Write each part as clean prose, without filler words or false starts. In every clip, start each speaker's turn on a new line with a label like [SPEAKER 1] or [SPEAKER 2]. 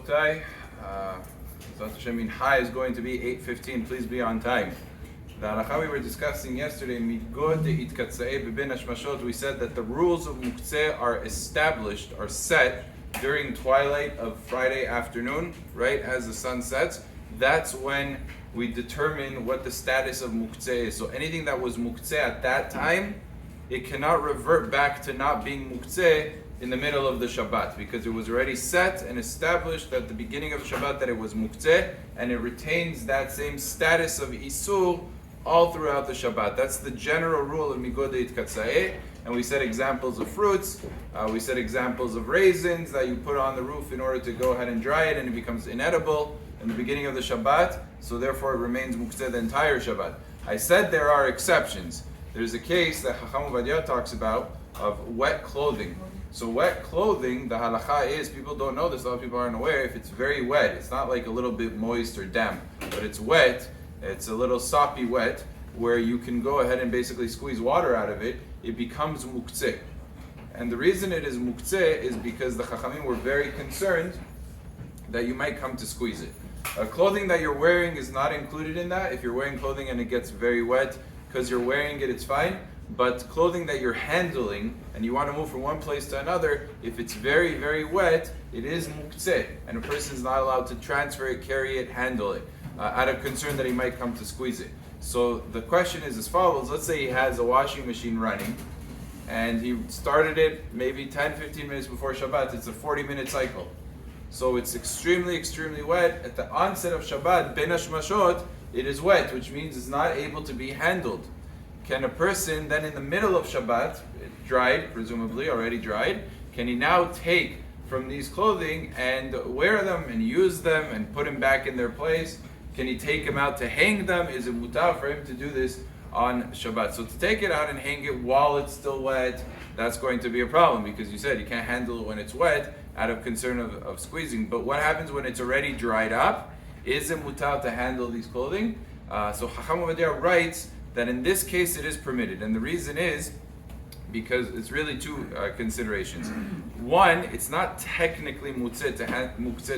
[SPEAKER 1] Rabotai. Mincha is going to be 8:15. Please be on time. The Halacha we were discussing yesterday, we said that the rules of Muktze are established, are set during twilight of Friday afternoon, right, as the sun sets. That's when we determine what the status of Muktze is. So anything that was Muktze at that time, it cannot revert back to not being Muktze in the middle of the Shabbat, because it was already set and established at the beginning of the Shabbat that it was Muktze, and it retains that same status of Isur all throughout the Shabbat. That's the general rule of Migodeit Katsae. And we said examples of fruits, we said examples of raisins that you put on the roof in order to go ahead and dry it, and it becomes inedible in the beginning of the Shabbat, so therefore it remains Muktze the entire Shabbat. I said there are exceptions. There's a case that Chacham Ovadia talks about of wet clothing. So wet clothing, the halacha is, people don't know this, a lot of people aren't aware, if it's very wet, it's not like a little bit moist or damp, but it's wet, it's a little soppy wet, where you can go ahead and basically squeeze water out of it, it becomes muktze. And the reason it is muktze is because the Chachamim were very concerned that you might come to squeeze it. Clothing that you're wearing is not included in that. If you're wearing clothing and it gets very wet because you're wearing it, it's fine. But clothing that you're handling and you want to move from one place to another, if it's very, very wet, it is muktze, and a person is not allowed to transfer it, carry it, handle it, out of concern that he might come to squeeze it. So the question is as follows. Let's say he has a washing machine running, and he started it maybe 10-15 minutes before Shabbat. It's a 40-minute cycle. So it's extremely, extremely wet. At the onset of Shabbat, ben hashmashot, it is wet, which means it's not able to be handled. Can a person then in the middle of Shabbat, dried, presumably already dried, can he now take from these clothing and wear them and use them and put them back in their place? Can he take them out to hang them? Is it mutar for him to do this on Shabbat? So to take it out and hang it while it's still wet, that's going to be a problem, because you said you can't handle it when it's wet out of concern of squeezing. But what happens when it's already dried up? Is it mutar to handle these clothing? So Chacham Ovadia writes that in this case it is permitted, and the reason is because it's really two considerations. One, it's not technically muktze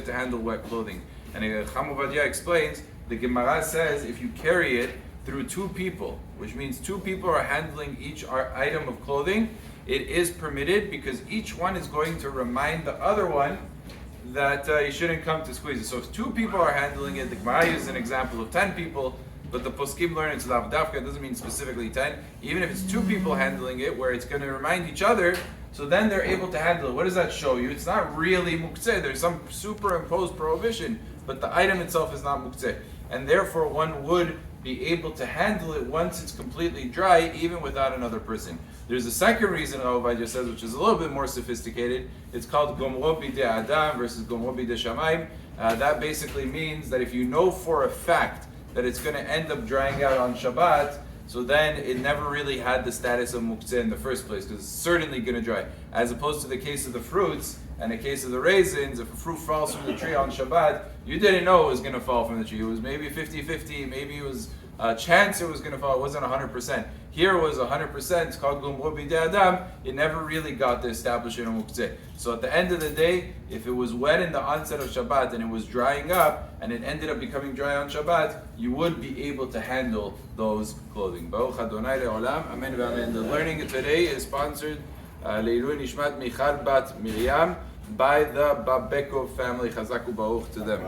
[SPEAKER 1] to handle wet clothing, and Chacham Ovadia explains, the Gemara says if you carry it through two people, which means two people are handling each item of clothing, it is permitted, because each one is going to remind the other one that you shouldn't come to squeeze it. So if two people are handling it, the Gemara uses an example of 10 people, but the poskim learn it's lav dafka, it doesn't mean specifically 10. Even if it's two people handling it, where it's going to remind each other, so then they're able to handle it. What does that show you? It's not really muktze. There's some superimposed prohibition, but the item itself is not muktze. And therefore one would be able to handle it once it's completely dry, even without another person. There's a second reason Ovadia says, which is a little bit more sophisticated. It's called gomro bidei adam versus gomro bidei shamayim. That basically means that if you know for a fact that it's going to end up drying out on Shabbat, so then it never really had the status of muktze in the first place, because it's certainly going to dry. As opposed to the case of the fruits and the case of the raisins, if a fruit falls from the tree on Shabbat, you didn't know it was going to fall from the tree. It was maybe 50-50, maybe it was a chance it was going to fall. It wasn't 100%. Here it was 100%. It's called gomro bidei adam. It never really got the establishment of muktze. So at the end of the day, if it was wet in the onset of Shabbat and it was drying up and it ended up becoming dry on Shabbat, you would be able to handle those clothing. Baruch Adonai le'olam. Amen v'amen. The learning today is sponsored Leeor Nishmat Michal Bat Miriam by the Babeko family. Chazak u'baruch to them.